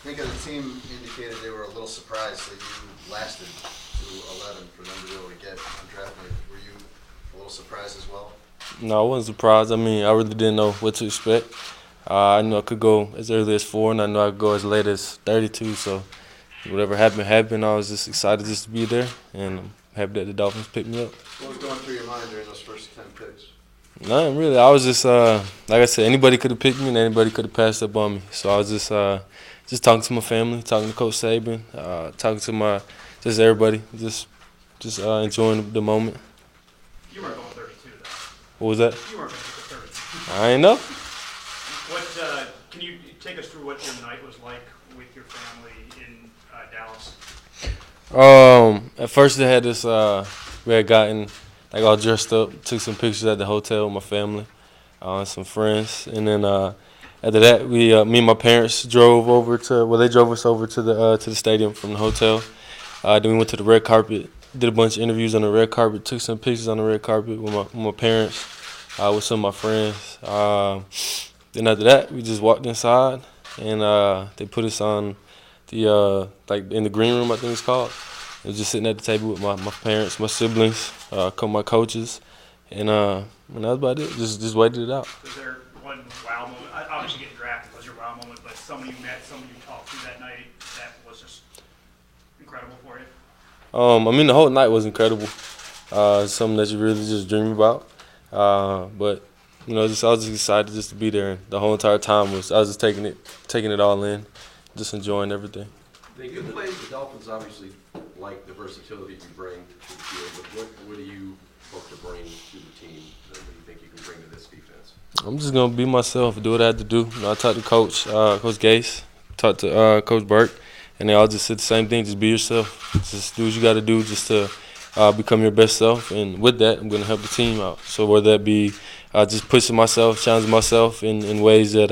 Minka, the team indicated they were a little surprised that you lasted to 11 for them to be able to get undrafted. Were you a little surprised as well? No, I wasn't surprised. I mean, I really didn't know what to expect. I knew I could go as early as 4, and I knew I could go as late as 32. So whatever happened, happened. I was just excited just to be there, and I'm happy that the Dolphins picked me up. What was going through your mind during those first 10 picks? Nothing really. I was just like I said, anybody could have picked me, and anybody could have passed up on me. So I was just talking to my family, talking to Coach Saban, talking to just everybody, just enjoying the moment. You weren't going 32, though. What was that? You weren't going to get the 32. I ain't know. Can you take us through what your night was like with your family in Dallas? At first they had this. We had gotten like all dressed up, took some pictures at the hotel with my family, some friends, and then after that, me and my parents drove over to. Well, they drove us over to the stadium from the hotel. Then we went to the red carpet, did a bunch of interviews on the red carpet, took some pictures on the red carpet with my parents, with some of my friends. Then after that, we just walked inside, and they put us on the like in the green room, I think it's called. I was just sitting at the table with my parents, my siblings, a couple of my coaches, and that was about it. Just waited it out. Was there one wow moment? Obviously, getting drafted was your wow moment, but someone you met, someone you talked to that night that was just incredible for you? I mean, the whole night was incredible. Something that you really just dream about. But I was just excited just to be there. And the whole entire time I was just taking it all in, just enjoying everything. You play the Dolphins obviously like the versatility you bring to the field, but what do you hope to bring to the team? What do you think you can bring to this defense? I'm just gonna be myself, do what I had to do. I talked to Coach Gase, talked to Coach Burke, and they all just said the same thing: just be yourself, just do what you got to do, just to become your best self. And with that, I'm gonna help the team out. So whether that be just pushing myself, challenging myself in ways that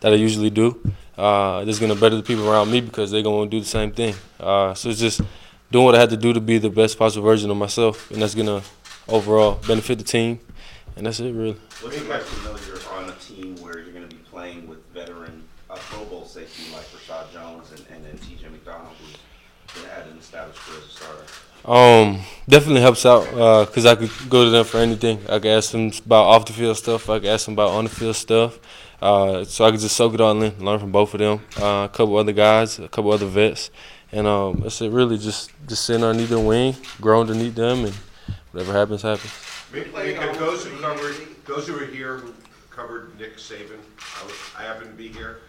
I usually do, this is gonna better the people around me because they're gonna do the same thing. So it's just doing what I had to do to be the best possible version of myself, and that's gonna overall benefit the team. And that's it, really. What's it like to know you're on a team where you're going to be playing with veteran Pro Bowl safety like Rashad Jones and then T.J. McDonald, who's been at an established career as a starter? Definitely helps out because I could go to them for anything. I could ask them about off the field stuff. I could ask them about on the field stuff. So I could just soak it all in, learn from both of them. A couple other guys, a couple other vets, and that's it. Really, just sitting underneath their wing, grow underneath them, and whatever happens, happens. Those who are here who covered Nick Saban, I happen to be here,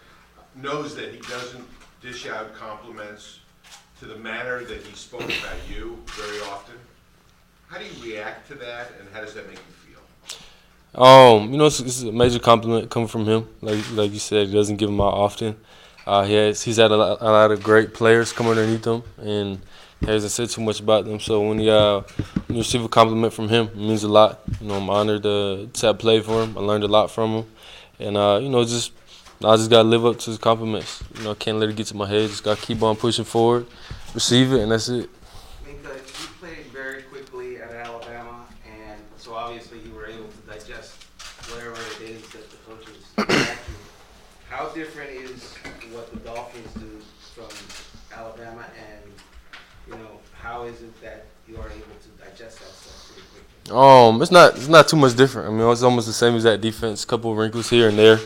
knows that he doesn't dish out compliments to the manner that he spoke about you very often. How do you react to that, and how does that make you feel? It's a major compliment coming from him. Like you said, he doesn't give them out often. He's had a lot of great players come underneath him, and he hasn't said too much about them. So when you receive a compliment from him, it means a lot. I'm honored to have played for him. I learned a lot from him, and I just gotta live up to his compliments. Can't let it get to my head. Just gotta keep on pushing forward, receive it, and that's it. Minka, you played very quickly at Alabama, and so obviously you were able to digest whatever it is that the coaches asked you. How different is what the Dolphins do from Alabama, and how is it that you are able to digest that stuff pretty quickly? It's not too much different. I mean, it's almost the same as that defense. A couple of wrinkles here and there.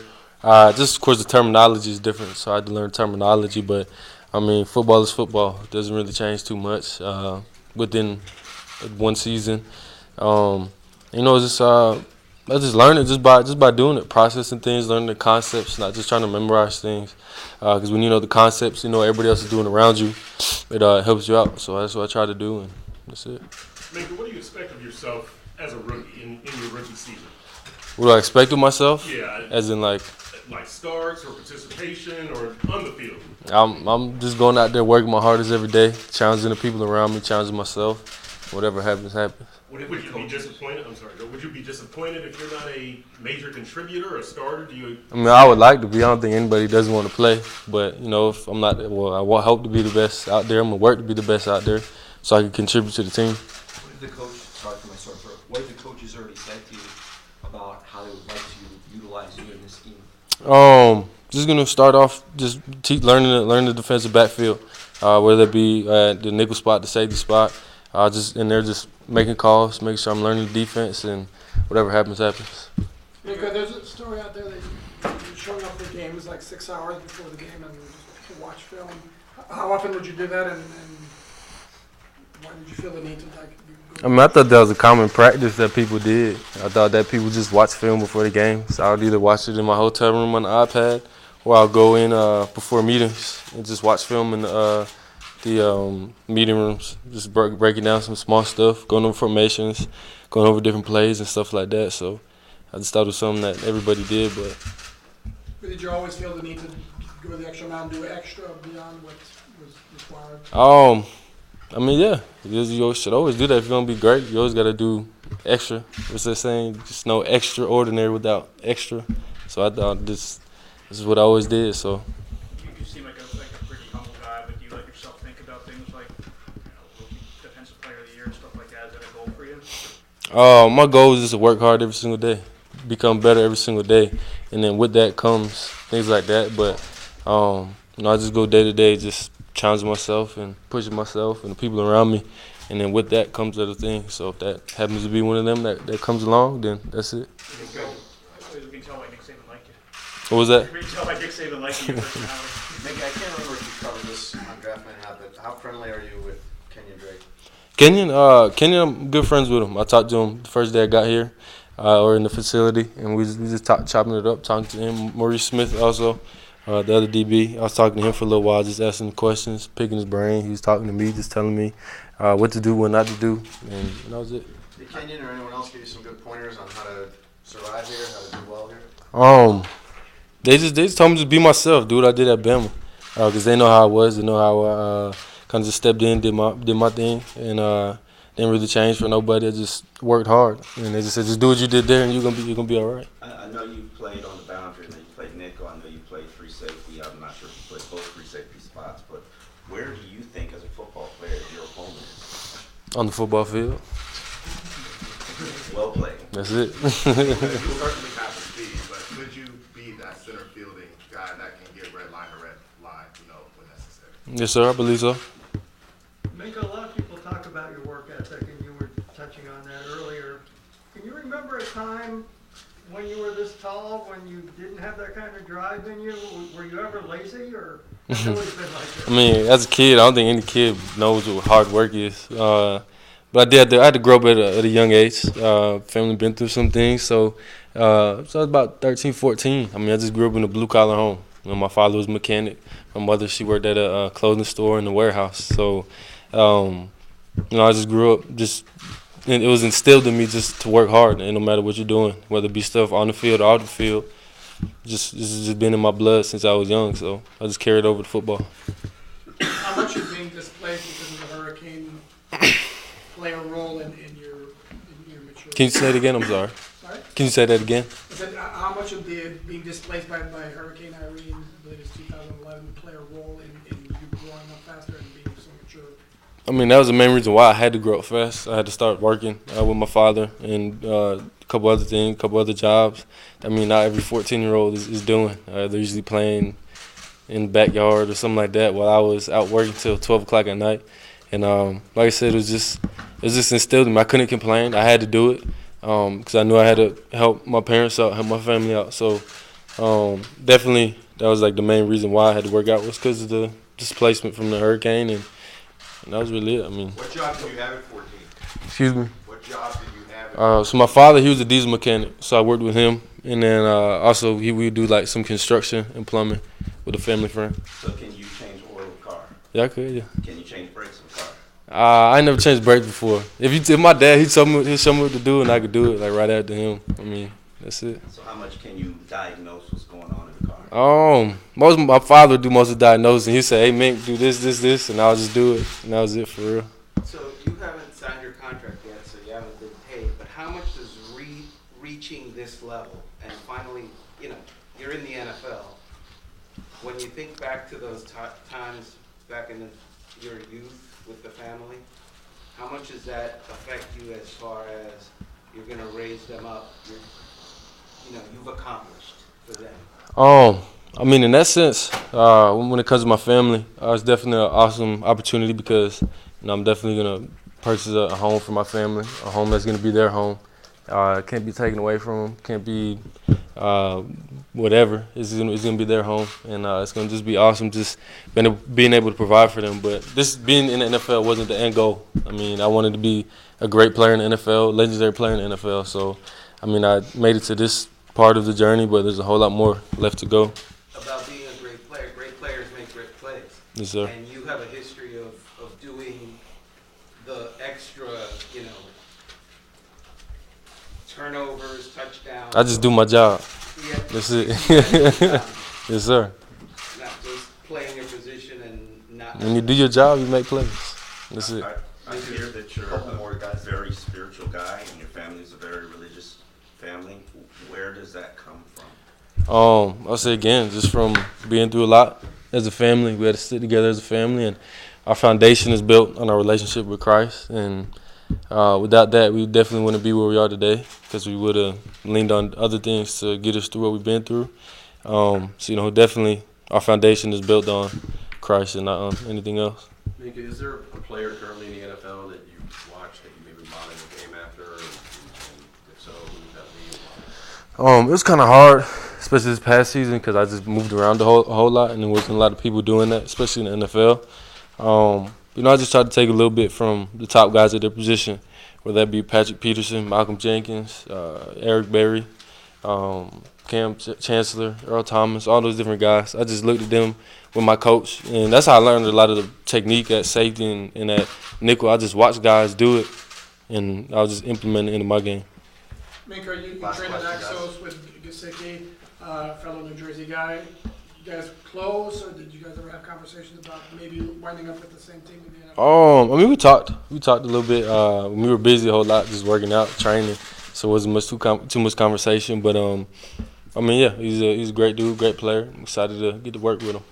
Just of course the terminology is different, so I had to learn terminology. But I mean, football is football. It doesn't really change too much within one season. I just learned it just by doing it, processing things, learning the concepts, not just trying to memorize things. Because when you know the concepts, everybody else is doing around you, it helps you out. So that's what I try to do, and that's it. Minka, what do you expect of yourself as a rookie in your rookie season? What do I expect of myself? Yeah. As in like starts or participation or on the field? I'm just going out there working my hardest every day, challenging the people around me, challenging myself. Whatever happens, happens. Would you be disappointed? I'm sorry. Would you be disappointed if you're not a major contributor or a starter? I would like to be. I don't think anybody doesn't want to play. But, if I'm not, I hope to be the best out there. I'm going to work to be the best out there so I can contribute to the team. What have the coaches already said to you about how they would like to utilize you in this scheme? just gonna start off just learning the defensive backfield, whether it be the nickel spot, the safety spot. Just in there, just making calls, making sure I'm learning the defense, and whatever happens, happens. Nico, there's a story out there that you're showing up for games like 6 hours before the game and you watch film. How often would you do that, and why did you feel the need to I mean, I thought that was a common practice that people did. I thought that people just watch film before the game. So I would either watch it in my hotel room on the iPad, or I'll go in before meetings and just watch film in the meeting rooms, just breaking down some small stuff, going over formations, going over different plays and stuff like that. So I just thought it was something that everybody did. But did you always feel the need to go the extra mile and do extra beyond what was required? I mean, yeah, you should always do that. If you're gonna be great, you always gotta do extra. What's that saying? Just no extraordinary without extra. So I thought this is what I always did. So. You seem like a pretty humble guy, but do you let yourself think about things like, rookie defensive player of the year and stuff like that? Is that a goal for you? My goal is just to work hard every single day, become better every single day, and then with that comes things like that. But I just go day to day, just challenging myself and pushing myself and the people around me, and then with that comes other things. So if that happens to be one of them that comes along, then that's it. You can tell why Nick Saban liked you. What was that? You can tell why Nick Saban liked you. Mickey, I can't remember if you covered this on Draft Night or not, but how friendly are you with Kenyon Drake? Kenyon, I'm good friends with him. I talked to him the first day I got here, or in the facility, and we just chopping it up, talking to him. Maurice Smith also. The other DB, I was talking to him for a little while, just asking him questions, picking his brain. He was talking to me, just telling me what to do, what not to do, and that was it. Did Kenyon or anyone else give you some good pointers on how to survive here, how to do well here? They just told me to be myself, do what I did at Bama, because they know how I was, they know how I kind of just stepped in, did my thing, and didn't really change for nobody. I just worked hard, and they just said, just do what you did there, and you're gonna be all right. I know you played on the boundary, and then you played nickel. I know you played free safety. I'm not sure if you played both free safety spots, but where do you think, as a football player, your opponent is? On the football field. Well played. That's it. You certainly have the speed, but could you be that center fielding guy that can get red line or red line, when necessary? Yes, sir. I believe so. Mika, a lot of people talk about your work ethic, and you were touching on that earlier. Can you remember a time when you were this tall, when you didn't have that kind of drive in you? Were you ever lazy, or has it always been like this? I mean, as a kid, I don't think any kid knows what hard work is. But I had to grow up at a young age. Family been through some things, so I was about 13, 14. I mean, I just grew up in a blue-collar home. My father was a mechanic. My mother, she worked at a clothing store in the warehouse. So, I just grew up and it was instilled in me just to work hard, and no matter what you're doing, whether it be stuff on the field or off the field, this has just been in my blood since I was young. So I just carried over to football. How much is being displaced because of the hurricane play a role in your maturity? Can you say it again? I'm sorry. Sorry? Can you say that again? I said, how much of the being displaced by Hurricane Irene, I believe it's 2011, play a role in you growing up faster and being so mature? I mean, that was the main reason why I had to grow up fast. I had to start working with my father and a couple other things, a couple other jobs. I mean, not every 14-year-old is doing. They're usually playing in the backyard or something like that while I was out working till 12 o'clock at night. And like I said, it was just instilled in me. I couldn't complain. I had to do it because I knew I had to help my parents out, help my family out. So definitely that was like the main reason why I had to work out, was because of the displacement from the hurricane, and that was really it. I mean, What job did you have at 14? excuse me. What job did you have at So my father, he was a diesel mechanic, so I worked with him, and then also we would do like some construction and plumbing with a family friend. So can you change oil of a car? Yeah, I could. Yeah. Can you change brakes of a car? I ain't never changed brakes before. If my dad, he'd show me what to do, and I could do it like right after him. I mean, that's it. So how much can you diagnose what's going on in the car? My father would do most of the diagnosing. He'd say, "Hey, Mink, do this," and I'll just do it, and that was it for real. So you haven't signed your contract yet, so you haven't been paid, but how much does reaching this level and finally, you're in the NFL, when you think back to those times back in your youth with the family, how much does that affect you as far as you're going to raise them up, you've accomplished for them? I mean, in that sense, when it comes to my family, it's definitely an awesome opportunity because I'm definitely gonna purchase a home for my family, a home that's gonna be their home. It can't be taken away from them. Can't be whatever. It's gonna be their home, and it's gonna just be awesome. Just being able to provide for them. But this being in the NFL wasn't the end goal. I mean, I wanted to be a great player in the NFL, legendary player in the NFL. So, I mean, I made it to this part of the journey, but there's a whole lot more left to go. About being a great player, great players make great plays. Yes, sir. And you have a history of doing the extra, turnovers, touchdowns. I just do my job. Yeah. That's it. Yes, sir. Not just playing your position and not. When you do your job, you make plays. That's it. I hear that you're Couple more a guys. very spiritual guy and your family's a very religious family. Where does that come from? I'll say again, just from being through a lot as a family. We had to sit together as a family, and our foundation is built on our relationship with Christ. And without that, we definitely wouldn't be where we are today because we would have leaned on other things to get us through what we've been through. So, definitely our foundation is built on Christ and not on anything else. Minka, is there a player currently in the NFL that you watch that you maybe bought in the game after, and if so, who would that be? It was kind of hard, especially this past season, because I just moved around a whole lot, and there wasn't a lot of people doing that, especially in the NFL. I just tried to take a little bit from the top guys at their position, whether that be Patrick Peterson, Malcolm Jenkins, Eric Berry, Cam Chancellor, Earl Thomas, all those different guys. I just looked at them with my coach, and that's how I learned a lot of the technique at safety and at nickel. I just watched guys do it, and I was just implementing it into my game. Minka, you Last trained at question, Axos with Gesicki, fellow New Jersey guy. You guys close, or did you guys ever have conversations about maybe winding up with the same team in the NFL? I mean, we talked a little bit. When we were busy a whole lot, just working out, training, so it wasn't too much conversation. But I mean, yeah, he's a great dude, great player. I'm excited to get to work with him.